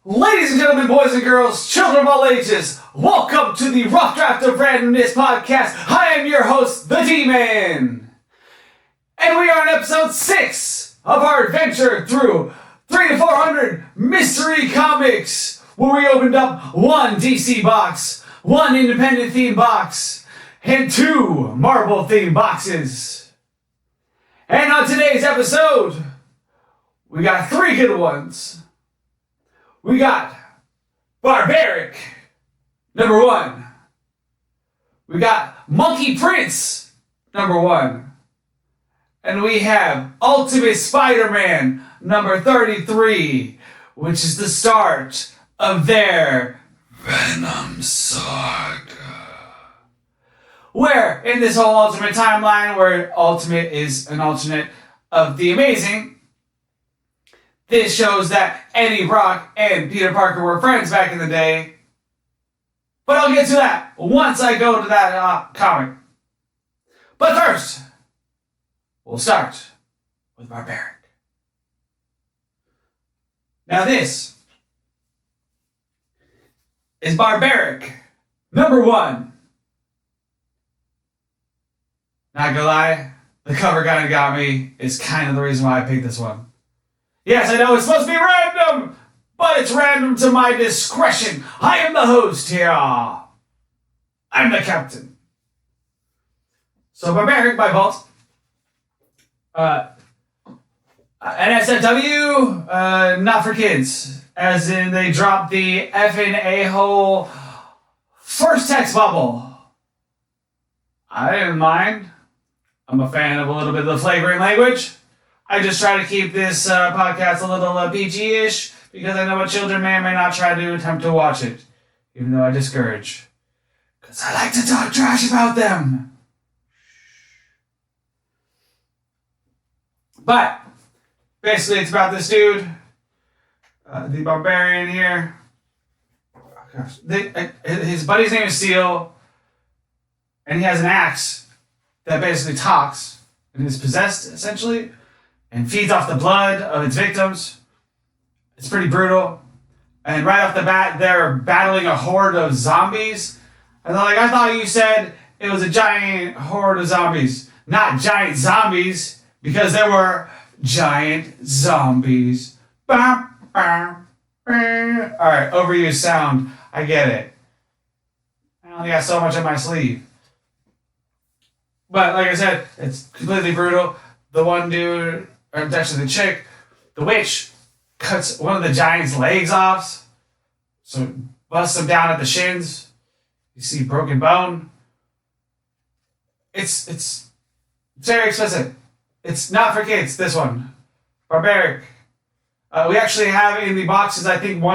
Ladies and gentlemen, boys and girls, children of all ages, welcome to the Rough Draft of Randomness podcast. I am your host, the DMan. And we are on episode 6 of our adventure through 3 to 400 mystery comics, where we opened up 1 DC box, 1 independent theme box, and 2 Marvel theme boxes. And on today's episode, we got 3 good ones. We got Barbaric, number 1. We got Monkey Prince, number 1. And we have Ultimate Spider-Man, number 33, which is the start of their Venom Saga. Where, in this whole Ultimate timeline, where Ultimate is an alternate of The Amazing, this shows that Eddie Brock and Peter Parker were friends back in the day. But I'll get to that once I go to that comic. But first, we'll start with Barbaric. Now this is Barbaric, number 1. Not gonna lie, the cover kind of got me. It's kind of the reason why I picked this one. Yes, I know it's supposed to be random, but it's random to my discretion. I am the host here. I'm the captain. So Barbaric by Vault. NSFW, not for kids. As in they dropped the effing a-hole first text bubble. I didn't mind. I'm a fan of a little bit of the flavoring language. I just try to keep this podcast a little PG-ish because I know what children may or may not try to attempt to watch it, even though I discourage. Because I like to talk trash about them. But, basically it's about this dude, the Barbarian here. Oh, gosh. His buddy's name is Seal, and he has an axe that basically talks and is possessed, essentially, and feeds off the blood of its victims. It's pretty brutal. And right off the bat, they're battling a horde of zombies. And they're like, I thought you said it was a giant horde of zombies. Not giant zombies, because there were giant zombies. Alright, overused sound. I get it. I only got so much on my sleeve. But like I said, it's completely brutal. The one dude, or actually the chick, the witch, cuts one of the giant's legs off. So busts him down at the shins. You see broken bone. It's very explicit. It's not for kids, this one. Barbaric. We actually have in the boxes, I think 2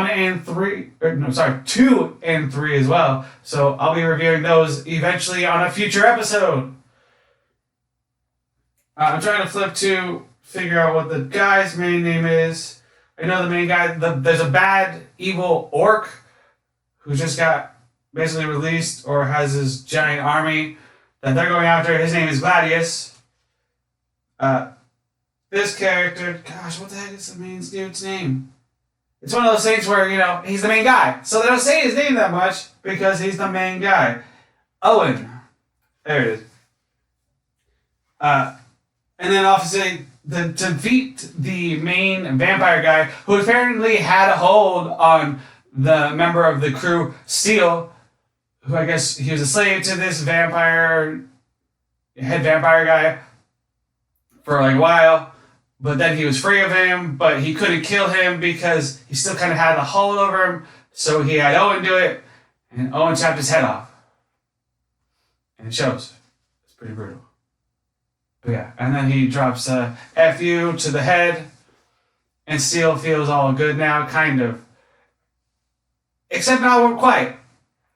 and 3 as well. So I'll be reviewing those eventually on a future episode. I'm trying to flip to figure out what the guy's main name is. I know the main guy, there's a bad, evil orc who just got basically released or has his giant army that they're going after. His name is Gladius. This character, gosh, what the heck is the main dude's name? It's one of those things where, he's the main guy. So they don't say his name that much because he's the main guy. Owen. There it is. And then obviously, to defeat the main vampire guy, who apparently had a hold on the member of the crew, Steel, who I guess he was a slave to this head vampire guy for like a while, but then he was free of him, but he couldn't kill him because he still kind of had a hold over him, so he had Owen do it, and Owen chopped his head off. And it shows. It's pretty brutal. But yeah, and then he drops F you to the head, and Steel feels all good now, kind of. Except not quite,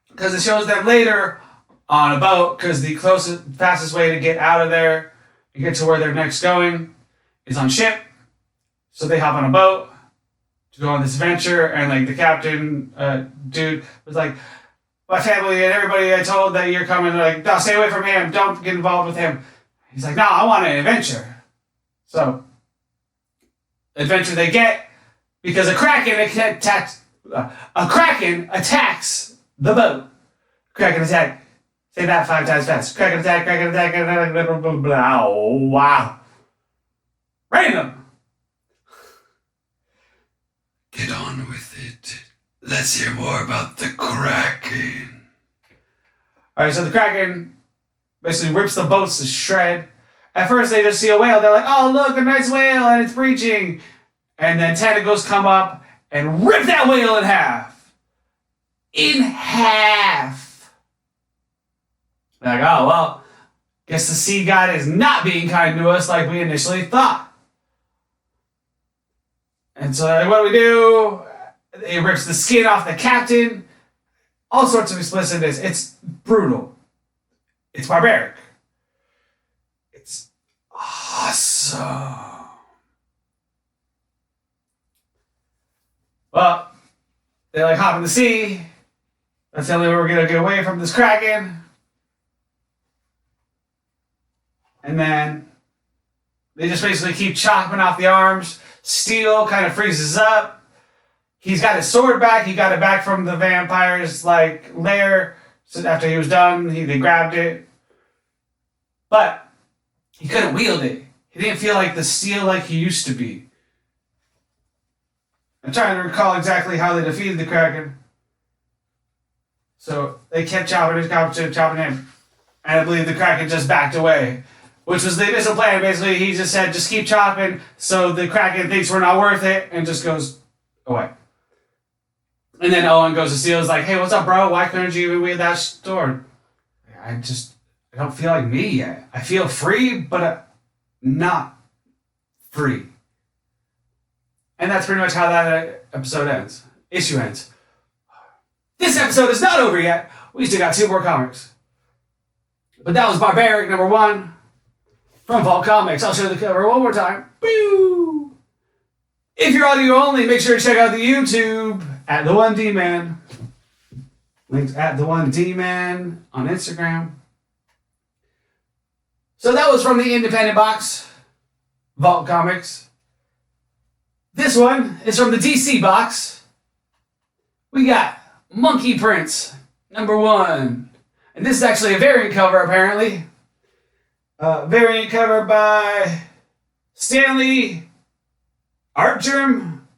because it shows them later on a boat, because the fastest way to get out of there and get to where they're next going is on ship. So they hop on a boat to go on this adventure, and like the captain dude was like, my family and everybody I told that you're coming, they're like, no, stay away from him, don't get involved with him. He's like, no, I want an adventure. So, adventure they get because a Kraken attacked A kraken attacks the boat. Kraken attack. Say that 5 times fast. Kraken attack, kraken attack, blah, blah, blah. Oh, wow. Random. Get on with it. Let's hear more about the kraken. Alright, so the kraken basically rips the boats to shred. At first, they just see a whale. They're like, oh, look, a nice whale, and it's breaching. And then tentacles come up and rip that whale in half. In half. They're like, oh, well, guess the sea god is not being kind to us like we initially thought. And so, like, what do? It rips the skin off the captain. All sorts of explicitness. It's brutal. It's barbaric. It's awesome. Well, they like hop in the sea. That's the only way we're gonna get away from this kraken. And then they just basically keep chopping off the arms. Steel kind of freezes up. He's got his sword back. He got it back from the vampire's lair. So after he was done, they grabbed it. But he couldn't wield it. He didn't feel like the steel like he used to be. I'm trying to recall exactly how they defeated the kraken. So they kept chopping him. And I believe the kraken just backed away. Which was the initial plan. Basically, he just said, just keep chopping, so the kraken thinks we're not worth it, and just goes away. And then Owen goes to Steel, is like, hey, what's up, bro? Why couldn't you even wield that sword? I don't feel like me yet. I feel free, but not free. And that's pretty much how that episode ends. Issue ends. This episode is not over yet. We still got 2 more comics. But that was Barbaric #1. From Vault Comics. I'll show the cover one more time. Boo! If you're audio only, make sure to check out the YouTube at the one DMan. Links at the one DMan on Instagram. So that was from the independent box, Vault Comics. This one is from the DC box. We got Monkey Prince #1. And this is actually a variant cover, apparently. Variant cover by Stanley Artgerm.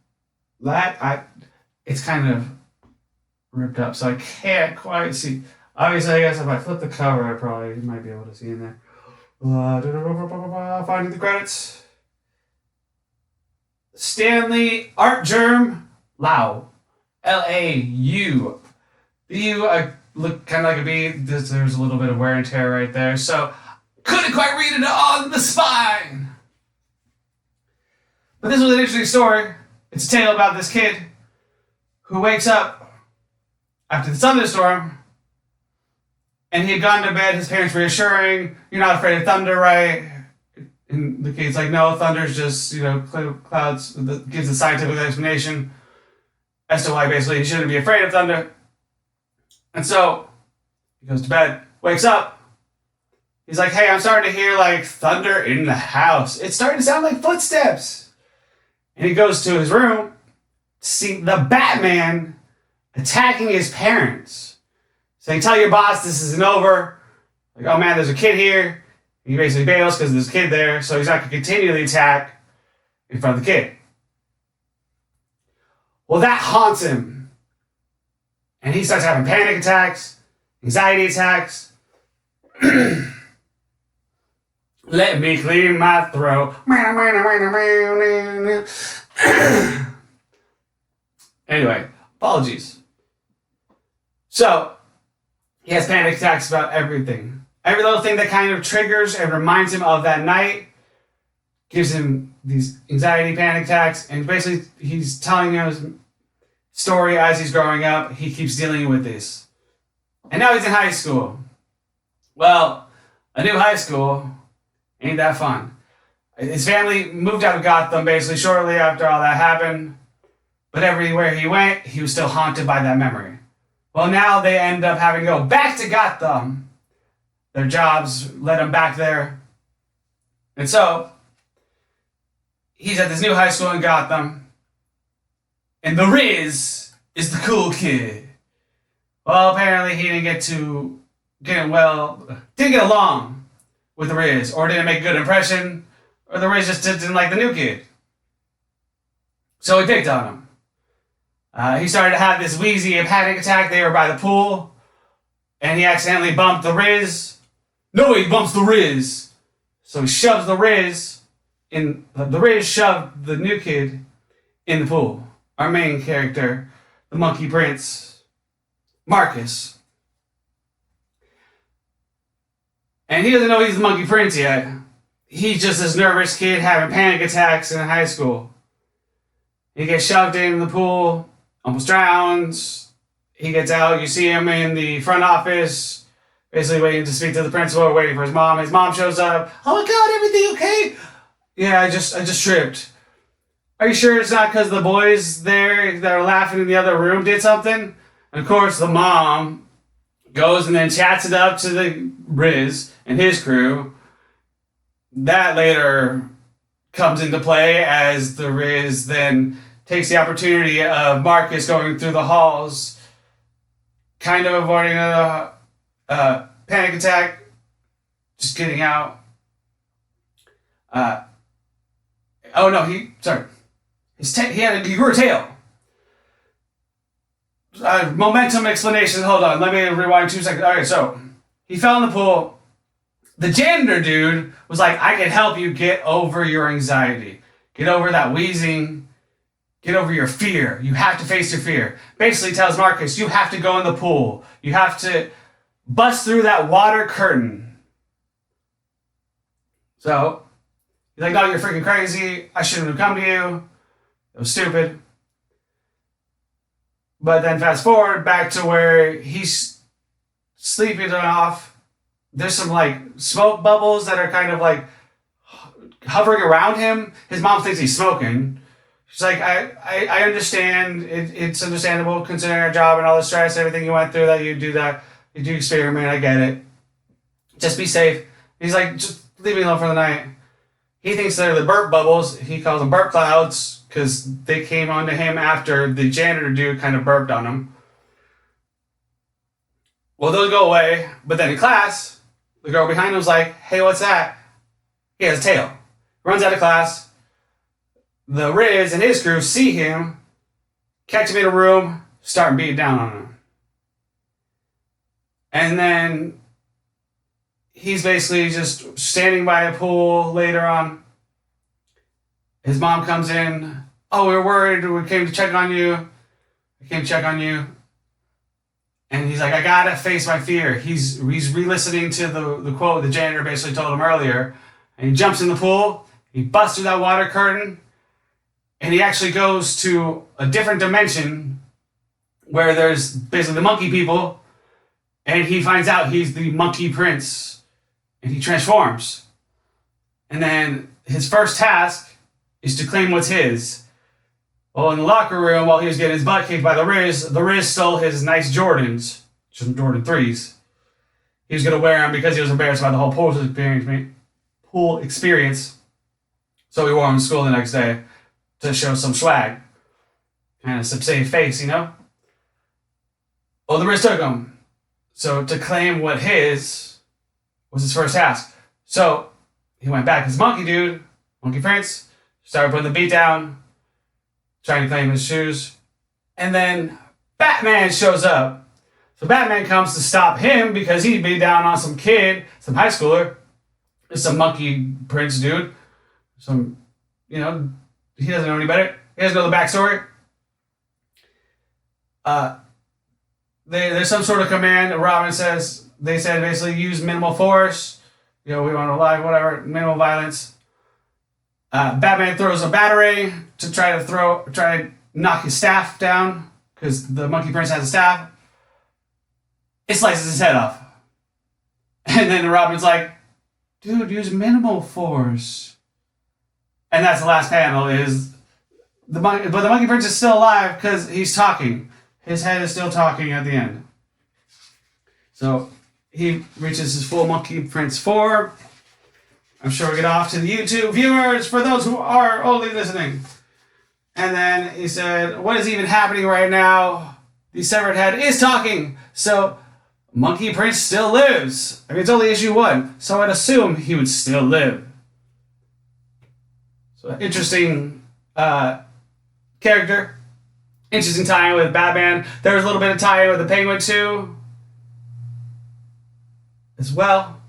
It's kind of ripped up, so I can't quite see. Obviously, I guess if I flip the cover, I probably might be able to see in there. Finding the credits. Stanley Artgerm Lau. Lau. The U look kind of like a B. There's a little bit of wear and tear right there, so couldn't quite read it on the spine. But this was an interesting story. It's a tale about this kid who wakes up after the thunderstorm, and he had gone to bed, his parents reassuring, you're not afraid of thunder, right? And the kid's like, no, thunder's just, clouds. Gives the scientific explanation as to why basically he shouldn't be afraid of thunder. And so he goes to bed, wakes up. He's like, hey, I'm starting to hear thunder in the house. It's starting to sound like footsteps. And he goes to his room to see the Batman attacking his parents. Saying, tell your boss this isn't over. Like, oh man, there's a kid here. And he basically bails because there's a kid there. So he's not going to continue the attack in front of the kid. Well, that haunts him. And he starts having panic attacks, anxiety attacks. Let me clear my throat. Anyway, apologies. So, he has panic attacks about everything. Every little thing that kind of triggers and reminds him of that night gives him these anxiety panic attacks. And basically, he's telling his story as he's growing up. He keeps dealing with this. And now he's in high school. Well, a new high school ain't that fun. His family moved out of Gotham basically shortly after all that happened. But everywhere he went, he was still haunted by that memory. Well, now they end up having to go back to Gotham. Their jobs led him back there. And so, he's at this new high school in Gotham. And the Riz is the cool kid. Well, apparently he didn't get along with the Riz, or didn't make a good impression, or the Riz just didn't like the new kid. So he picked on him. He started to have this wheezy panic attack. They were by the pool, and he accidentally bumped the Riz. No, he bumps the Riz. So he shoves the Riz in. The Riz shoved the new kid in the pool. Our main character, the Monkey Prince, Marcus. And he doesn't know he's the Monkey Prince yet. He's just this nervous kid having panic attacks in high school. He gets shoved in the pool, almost drowns. He gets out. You see him in the front office, basically waiting to speak to the principal, waiting for his mom. His mom shows up. Oh my God, everything okay? Yeah, I just tripped. Are you sure it's not because the boys there that are laughing in the other room did something? And of course, the mom goes and then chats it up to the Riz and his crew. That later comes into play as the Riz then takes the opportunity of Marcus going through the halls, kind of avoiding a panic attack, just getting out. He grew a tail. Momentum explanation. Hold on, let me rewind 2 seconds. Okay, so he fell in the pool. The janitor dude was like, I can help you get over your anxiety. Get over that wheezing. Get over your fear. You have to face your fear. Basically tells Marcus, you have to go in the pool. You have to bust through that water curtain. So, he's like, no, you're freaking crazy. I shouldn't have come to you. It was stupid. But then fast forward back to where he's sleeping it off. There's some like smoke bubbles that are kind of like hovering around him. His mom thinks he's smoking. She's like, I understand. It's understandable considering our job and all the stress, everything you went through, that you do experiment. I get it. Just be safe. He's like, just leave me alone for the night. He thinks they're the burp bubbles. He calls them burp clouds because they came onto him after the janitor dude kind of burped on him. Well, those go away, but then in class, the girl behind him was like, hey, what's that? He has a tail. Runs out of class. The Riz and his crew see him, catch him in a room, start beating down on him. And then he's basically just standing by a pool later on. His mom comes in. Oh, we were worried. We came to check on you. And he's like, I gotta face my fear. He's re-listening to the quote the janitor basically told him earlier. And he jumps in the pool. He busts through that water curtain. And he actually goes to a different dimension where there's basically the monkey people. And he finds out he's the Monkey Prince. And he transforms. And then his first task is to claim what's his. Well, in the locker room, while he was getting his butt kicked by the Riz stole his nice Jordans, some Jordan 3s. He was going to wear them because he was embarrassed about the whole pool experience. So he wore them to school the next day to show some swag. Kind of some safe face, you know? Well, the Riz took them. So to claim what his was his first task. So he went back as Monkey Dude, Monkey Prince, started putting the beat down, trying to claim his shoes. And then Batman shows up. So Batman comes to stop him because he beat down on some kid, some high schooler, some Monkey Prince dude. He doesn't know any better. He doesn't know the backstory. There's some sort of command. Robin says, they said basically use minimal force. We want to lie, whatever, minimal violence. Batman throws a batarang to try to knock his staff down because the Monkey Prince has a staff. It slices his head off. And then Robin's like, dude, use minimal force. And that's the last panel but the Monkey Prince is still alive because he's talking. His head is still talking at the end. So he reaches his full Monkey Prince form. I'm sure we'll get off to the YouTube viewers for those who are only listening. And then he said, what is even happening right now? The severed head is talking. So Monkey Prince still lives. I mean, it's only issue 1, so I'd assume he would still live. So interesting character. Interesting tie-in with Batman. There was a little bit of tie-in with the Penguin too, as well.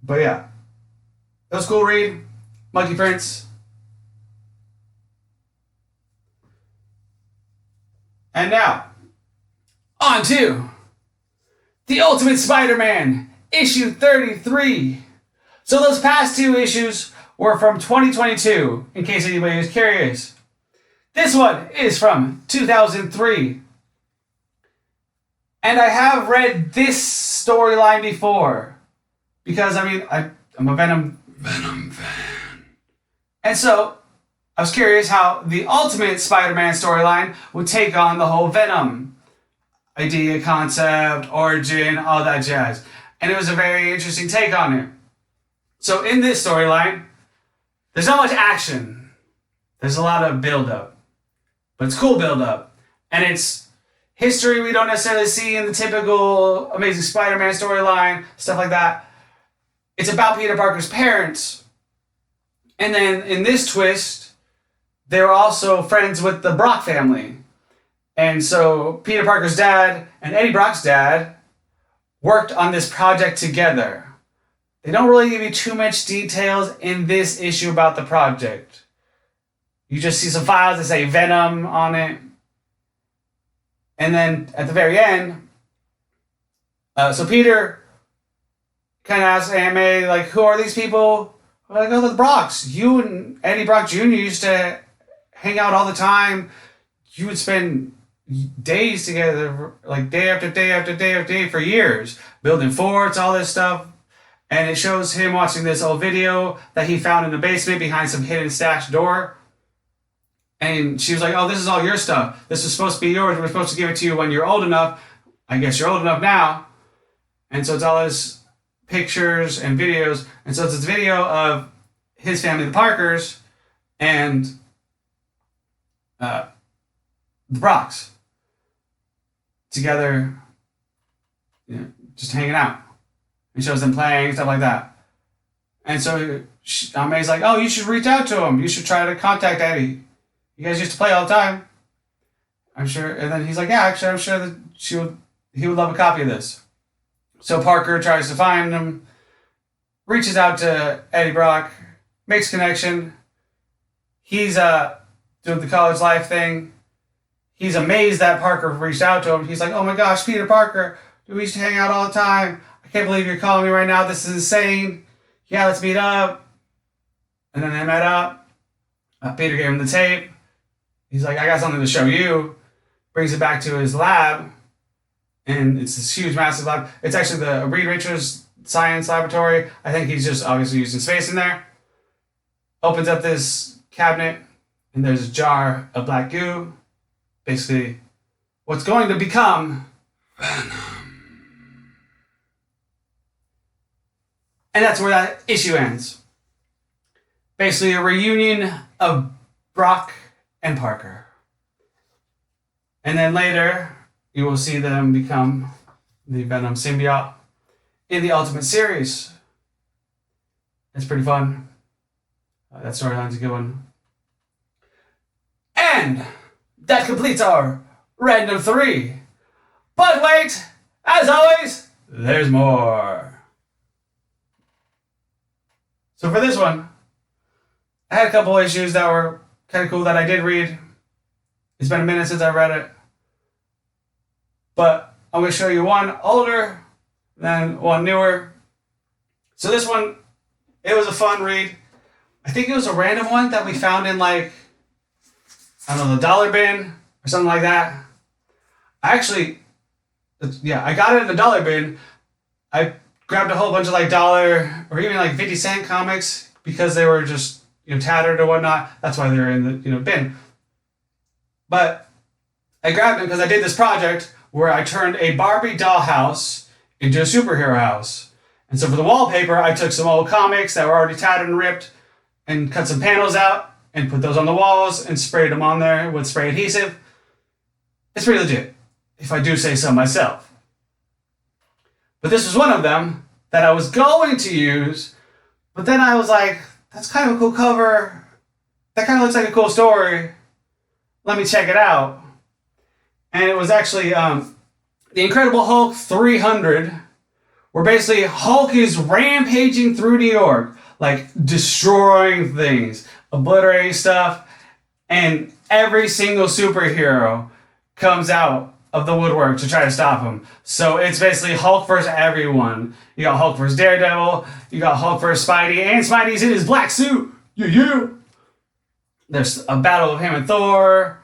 But yeah, that was a cool read. Monkey Prince. And now, on to The Ultimate Spider-Man, issue 33. So those past 2 issues were from 2022, in case anybody was curious. This one is from 2003. And I have read this storyline before. Because, I mean, I'm a Venom fan. And so, I was curious how the Ultimate Spider-Man storyline would take on the whole Venom idea, concept, origin, all that jazz. And it was a very interesting take on it. So in this storyline, there's not much action. There's a lot of build-up. But it's cool build-up. And it's history we don't necessarily see in the typical Amazing Spider-Man storyline, stuff like that. It's about Peter Parker's parents. And then in this twist, they were also friends with the Brock family. And so Peter Parker's dad and Eddie Brock's dad worked on this project together. They don't really give you too much details in this issue about the project. You just see some files that say Venom on it. And then at the very end, so Peter kind of asks Aunt May, like, who are these people? We're like, oh, the Brocks. You and Eddie Brock Jr. used to hang out all the time. You would spend days together, like day after day after day after day for years, building forts, all this stuff. And it shows him watching this old video that he found in the basement behind some hidden stash door. And she was like, oh, this is all your stuff. This was supposed to be yours. We're supposed to give it to you when you're old enough. I guess you're old enough now. And so it's all his pictures and videos. And so it's this video of his family, the Parkers, and the Brocks together, you know, just hanging out. He shows them playing, stuff like that. And so May's like, oh, you should reach out to him. You should try to contact Eddie. You guys used to play all the time. I'm sure. And then he's like, yeah, actually, I'm sure that he would love a copy of this. So Parker tries to find him, reaches out to Eddie Brock, makes connection. He's doing the college life thing. He's amazed that Parker reached out to him. He's like, oh my gosh, Peter Parker, we used to hang out all the time. I can't believe you're calling me right now. This is insane. Yeah, let's meet up. And then they met up. Peter gave him the tape. He's like, I got something to show you. Brings it back to his lab. And it's this huge, massive lab. It's actually the Reed Richards Science Laboratory. I think he's just obviously using space in there. Opens up this cabinet. And there's a jar of black goo. Basically, what's going to become Venom. And that's where that issue ends. Basically, a reunion of Brock and Parker. And then later, you will see them become the Venom symbiote in the Ultimate series. It's pretty fun. That storyline's a good one. And that completes our Random 3. But wait, as always, there's more. So for this one, I had a couple issues that were kind of cool that I did read. It's been a minute since I read it. But I'm going to show you one older, then one newer. So this one, it was a fun read. I think it was a random one that we found in, like, I don't know, the dollar bin or something like that. I got it in the dollar bin. I grabbed a whole bunch of like dollar or even like 50-cent comics because they were just, tattered or whatnot. That's why they're in the, bin. But I grabbed them because I did this project where I turned a Barbie dollhouse into a superhero house. And so for the wallpaper, I took some old comics that were already tattered and ripped, and cut some panels out and put those on the walls and sprayed them on there with spray adhesive. It's pretty legit, if I do say so myself. But this was one of them that I was going to use, but then I was like, that's kind of a cool cover. That kind of looks like a cool story. Let me check it out. And it was actually The Incredible Hulk 300, where basically Hulk is rampaging through New York, like destroying things, obliterating stuff, and every single superhero comes out of the woodwork to try to stop him. So it's basically Hulk versus everyone. You got Hulk versus Daredevil, you got Hulk versus Spidey, and Spidey's in his black suit. Yeah. There's a battle of him and Thor,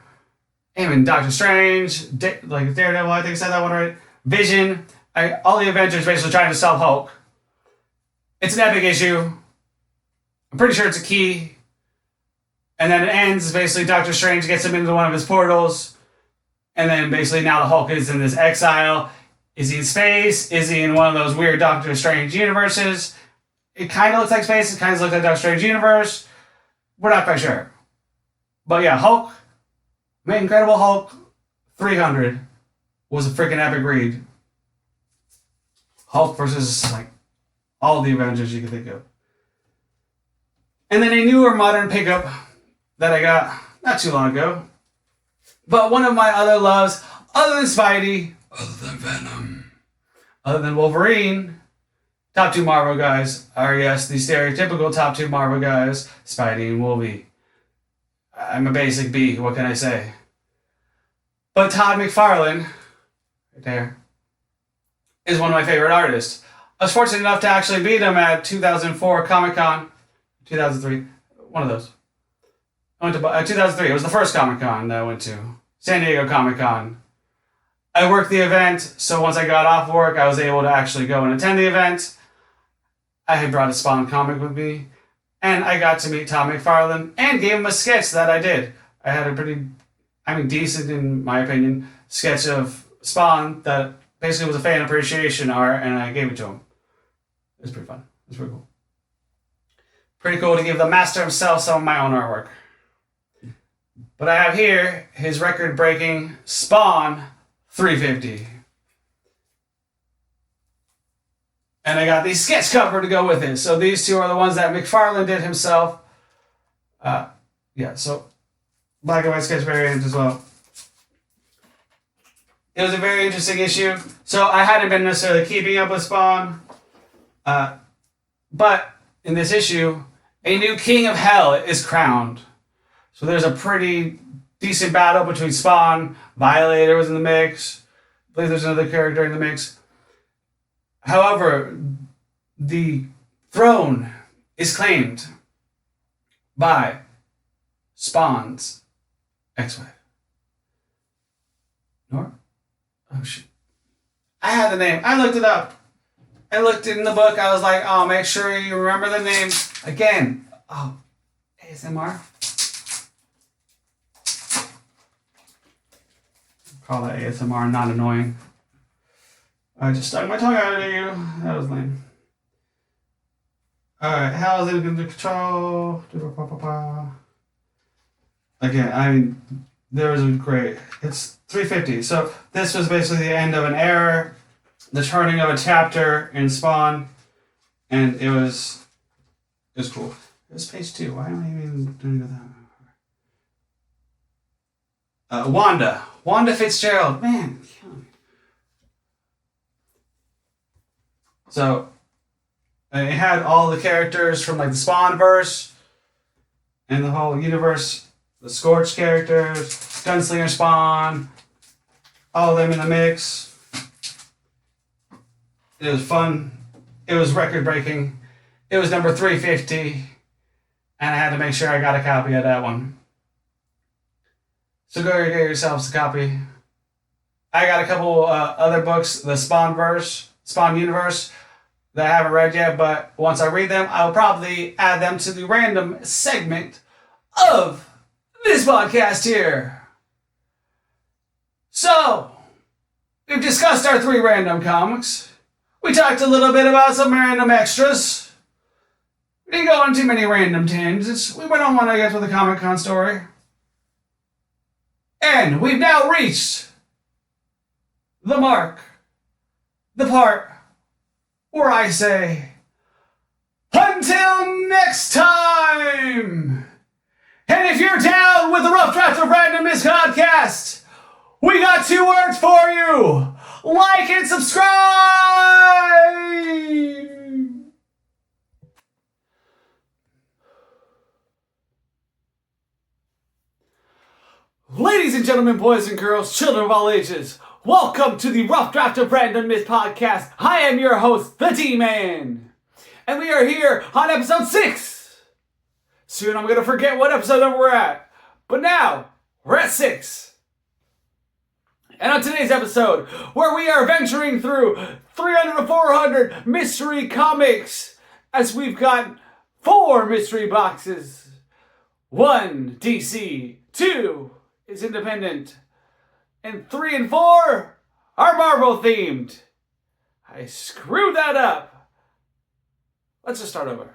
him and Doctor Strange, like Daredevil, I think I said that one right. Vision, all the Avengers basically trying to stop Hulk. It's an epic issue. I'm pretty sure it's a key. And then it ends, basically Doctor Strange gets him into one of his portals. And then basically now the Hulk is in this exile. Is he in space? Is he in one of those weird Doctor Strange universes? It kind of looks like space. It kind of looks like Doctor Strange universe. We're not quite sure. But yeah, Hulk, Incredible Hulk 300 was a freaking epic read. Hulk versus like all the Avengers you can think of. And then a newer modern pickup that I got not too long ago. But one of my other loves, other than Spidey, other than Venom, other than Wolverine, top two Marvel guys are, yes, the stereotypical top two Marvel guys, Spidey and Wolverine. I'm a basic B, what can I say? But Todd McFarlane, right there, is one of my favorite artists. I was fortunate enough to actually meet him at 2004 Comic-Con, 2003, one of those. I went to 2003, it was the first Comic-Con that I went to, San Diego Comic-Con. I worked the event, so once I got off work, I was able to actually go and attend the event. I had brought a Spawn comic with me, and I got to meet Todd McFarlane and gave him a sketch that I did. I had a pretty, decent, in my opinion, sketch of Spawn that basically was a fan appreciation art, and I gave it to him. It was pretty fun. It was pretty cool. Pretty cool to give the master himself some of my own artwork. But I have here his record-breaking Spawn 350. And I got the sketch cover to go with it. So these two are the ones that McFarlane did himself. So black and white sketch variant as well. It was a very interesting issue. So I hadn't been necessarily keeping up with Spawn. But in this issue, a new King of Hell is crowned. So there's a pretty decent battle between Spawn, Violator was in the mix. I believe there's another character in the mix. However, the throne is claimed by Spawn's ex-wife. Nora? Oh, shit. I had the name. I looked it up. I looked in the book. I was like, oh, make sure you remember the name. Again. Oh, ASMR. Call that ASMR, not annoying. I just stuck my tongue out at you. That was lame. Alright, how is it under control? Again, there was a great... It's 350. So this was basically the end of an era, the turning of a chapter in Spawn, and it was cool. It was page 2. Why am I even doing that? Wanda Fitzgerald. Man, killing me. So it had all the characters from like the Spawn verse and the whole universe, the Scorch characters, Gunslinger Spawn, all of them in the mix. It was fun. It was record breaking. It was number 350, and I had to make sure I got a copy of that one. So go get yourselves a copy. I got a couple other books, the Spawn universe, that I haven't read yet, but once I read them, I'll probably add them to the random segment of this podcast here. So, we've discussed our 3 random comics. We talked a little bit about some random extras. We didn't go on too many random tangents. We went on one, I guess, with a Comic-Con story. And we've now reached the mark, the part where I say, until next time! And if you're down with the Rough Draft of Randomness podcast, we got 2 words for you. Like and subscribe! Ladies and gentlemen, boys and girls, children of all ages, welcome to the Rough Draft of Randomness podcast. I am your host, the DMan. And we are here on episode 6. Soon I'm going to forget what episode number we're at. But now, we're at 6. And on today's episode, where we are venturing through 300 to 400 mystery comics, as we've got 4 mystery boxes. 1 DC, 2 is independent, and 3 and 4 are Marvel themed. I screwed that up. Let's just start over.